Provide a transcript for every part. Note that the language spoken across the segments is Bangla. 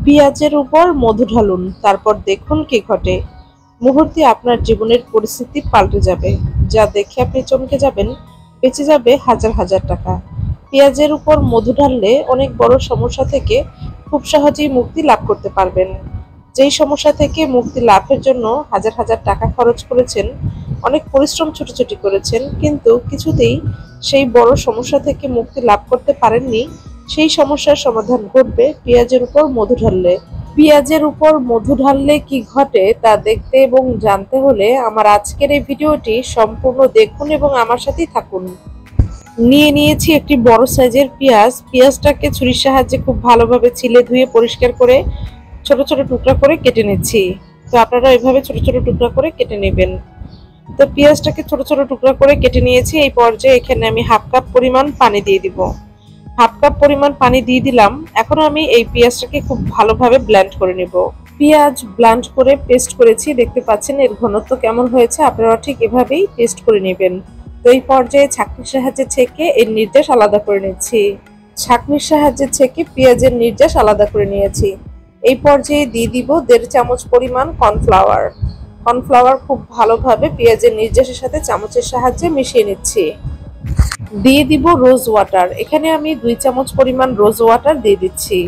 পেঁয়াজের উপর মধু ঢালুন, তারপর দেখুন কি ঘটে। মুহূর্তে আপনার জীবনের পরিস্থিতি পাল্টে যাবে, যা দেখে আপনি চমকে যাবেন। বেঁচে যাবে হাজার হাজার টাকা। পেঁয়াজের উপর মধু ঢাললে অনেক বড় সমস্যা থেকে খুব সহজেই মুক্তি লাভ করতে পারবেন। যেই সমস্যা থেকে মুক্তি লাভের জন্য হাজার হাজার টাকা খরচ করেছেন, অনেক পরিশ্রম ছুটোছুটি করেছেন, কিন্তু কিছুতেই সেই বড় সমস্যা থেকে মুক্তি লাভ করতে পারেননি, সেই সমস্যার সমাধান ঘটবে পেঁয়াজের উপর মধু ঢাললে। পেঁয়াজের উপর মধু ঢাললে কি ঘটে তা দেখতে এবং জানতে হলে আমার আজকের এই ভিডিওটি সম্পূর্ণ দেখুন এবং আমার সাথেই থাকুন। নিয়ে নিয়েছি একটি বড় সাইজের পেঁয়াজ। পেঁয়াজটাকে ছুরির সাহায্যে খুব ভালোভাবে ছিলে ধুয়ে পরিষ্কার করে ছোট ছোট টুকরা করে কেটে নিচ্ছি। তো আপনারা এভাবে ছোট ছোট টুকরা করে কেটে নেবেন। তো পেঁয়াজটাকে ছোট ছোট টুকরা করে কেটে নিয়েছি। এই পর্যায়ে এখানে আমি হাফ কাপ পরিমাণ পানি দিয়ে দিব। হাফ কাপ পরিমাণ পানি দিয়ে দিলাম। এখন আমি এই পেঁয়াজটাকে খুব ভালোভাবে ব্লেন্ড করে নেব। পেঁয়াজ ব্লেন্ড করে পেস্ট করেছি, দেখতে পাচ্ছেন এর ঘনত্ব কেমন হয়েছে। আপনারা ঠিক এভাবেই পেস্ট করে নেবেন। তো এই পর্যায়ে ছাঁকনির সাহায্যে ছেঁকে এর নির্যাস আলাদা করে নিচ্ছি। ছাঁকনির সাহায্যে ছেঁকে পেঁয়াজের নির্যাস আলাদা করে নিয়েছি। এই পর্যায়ে দিয়ে দিব 1.5 চামচ পরিমাণ কর্নফ্লাওয়ার। কর্নফ্লাওয়ার খুব ভালোভাবে পেঁয়াজের নির্যাসের সাথে চামচের সাহায্যে মিশিয়ে নিচ্ছি। দিয়ে দিব রোজ ওয়াটার। এখানে আমি 2 চামচ পরিমাণ রোজ ওয়াটার দিয়ে দিচ্ছি।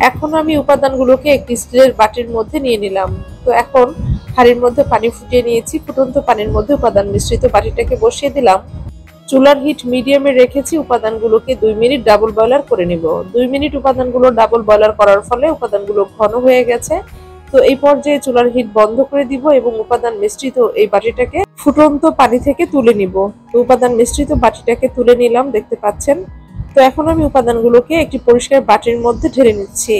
এখন আমি উপাদানগুলোকে একটি স্টিলের বাটির মধ্যে নিয়ে নিলাম। তো এখন হাঁড়ির মধ্যে পানি ফুটিয়ে নিয়েছি। ফুটন্ত পানির মধ্যে উপাদান মিশ্রিত বাটিটাকে বসিয়ে দিলাম। চুলার হিট মিডিয়ামে রেখেছি। উপাদানগুলোকে 2 মিনিট ডাবল বয়লার করে নিব। 2 মিনিট উপাদানগুলো ডাবল বয়লার করার ফলে উপাদানগুলো ঘন হয়ে গেছে। তো এই পর্যায়ে চুলার হিট বন্ধ করে দিব এবং উপাদান মিশ্রিত এই বাটিটাকে ফুটন্ত পানি থেকে তুলে নিব। তো উপাদান মিশ্রিত বাটিটাকে তুলে নিলাম, দেখতে পাচ্ছেন। তো এখন আমি উপাদানগুলোকে একটি পরিষ্কার বাটির মধ্যে ঢেলে নিচ্ছি।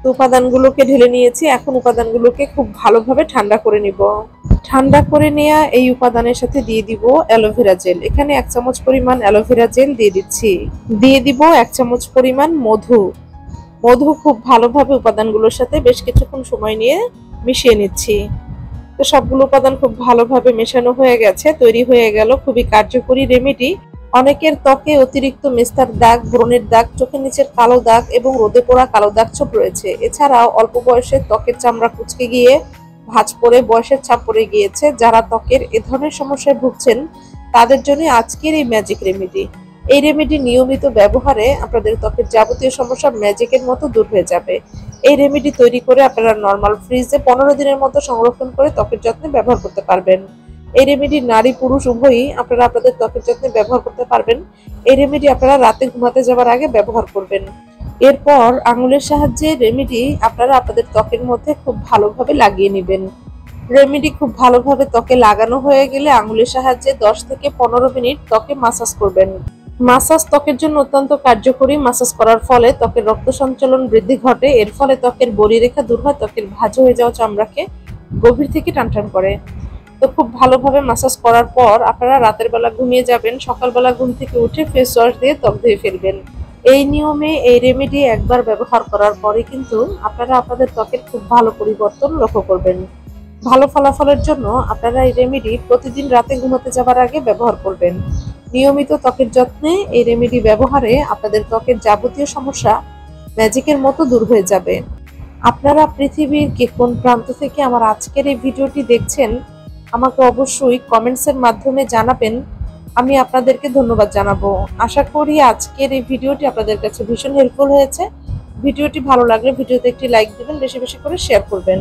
তো উপাদানগুলোকে ঢেলে নিয়েছি। এখন উপাদানগুলোকে খুব ভালোভাবে ঠান্ডা করে নিব। ঠান্ডা করে নেওয়া এই উপাদানের সাথে দিয়ে দিব অ্যালোভেরা জেল। এখানে 1 চামচ পরিমাণ অ্যালোভেরা জেল দিয়ে দিচ্ছি। দিয়ে দিব 1 চামচ পরিমাণ মধু। মধু খুব ভালোভাবে উপাদানগুলোর সাথে বেশ কিছুক্ষণ সময় নিয়ে মিশিয়ে নিচ্ছি। তো সবগুলো উপাদান খুব ভালোভাবে মেশানো হয়ে গেছে। তৈরি হয়ে গেল খুবই কার্যকরী রেমেডি। অনেকের ত্বকে অতিরিক্ত মেস্তার দাগ, ব্রণের দাগ, চোখের নিচের কালো দাগ এবং রোদে পোড়া কালো দাগ ছোপ রয়েছে। এছাড়াও অল্প বয়সে ত্বকের চামড়া কুঁচকে গিয়ে ভাঁজ পড়ে বয়সের ছাপ পড়ে গিয়েছে। যারা ত্বকের এ ধরনের সমস্যায় ভুগছেন তাদের জন্য আজকের এই ম্যাজিক রেমেডি। এই রেমেডি নিয়মিত ব্যবহারে আপনাদের ত্বকের যাবতীয় সমস্যা ম্যাজিকের মতো দূর হয়ে যাবে। এই রেমেডি তৈরি করে আপনারা নরমাল ফ্রিজে 15 দিনের মতো সংরক্ষণ করে ত্বকের যত্নে ব্যবহার করতে পারবেন। এই রেমেডি নারী পুরুষ উভয়ই আপনারা আপনাদের ত্বকের যত্নে ব্যবহার করতে পারবেন। এই রেমেডি আপনারা রাতে ঘুমাতে যাওয়ার আগে ব্যবহার করবেন। এরপর আঙুলের সাহায্যে রেমেডি আপনারা আপনাদের ত্বকের মধ্যে খুব ভালোভাবে লাগিয়ে নেবেন। রেমেডি খুব ভালোভাবে ত্বকে লাগানো হয়ে গেলে আঙুলের সাহায্যে 10 থেকে 15 মিনিট ত্বকে মাসাজ করবেন। মাসাজ ত্বকের জন্য অত্যন্ত কার্যকরী। মাসাজ করার ফলে ত্বকের রক্ত সঞ্চালন বৃদ্ধি ঘটে। এর ফলে ত্বকের বলিরেখা দূর হয়, ত্বকের ভাঁজ হয়ে যাওয়া চামড়াকে গভীর থেকে টানটান করে। তো খুব ভালোভাবে মাসাজ করার পর আপনারা রাতের বেলা ঘুমিয়ে যাবেন। সকালবেলা ঘুম থেকে উঠে ফেস ওয়াশ দিয়ে ত্বক ধুয়ে ফেলবেন। এই নিয়মে এই রেমেডি একবার ব্যবহার করার পরে কিন্তু আপনারা আপনাদের ত্বকের খুব ভালো পরিবর্তন লক্ষ্য করবেন। ভালো ফলাফলের জন্য আপনারা এই রেমেডি প্রতিদিন রাতে ঘুমাতে যাবার আগে ব্যবহার করবেন। নিয়মিত ত্বকের যত্নে এই রেমেডি ব্যবহারে আপনাদের ত্বকের যাবতীয় সমস্যা ম্যাজিকের মতো দূর হয়ে যাবে। আপনারা পৃথিবীর কে কোন প্রান্ত থেকে আমার আজকের এই ভিডিওটি দেখছেন আমাকে অবশ্যই কমেন্টসের মাধ্যমে জানাবেন। আমি আপনাদেরকে ধন্যবাদ জানাবো। আশা করি আজকের এই ভিডিওটি আপনাদের কাছে ভীষণ হেল্পফুল হয়েছে। ভিডিওটি ভালো লাগলে ভিডিওতে একটি লাইক দিবেন, বেশি বেশি করে শেয়ার করবেন।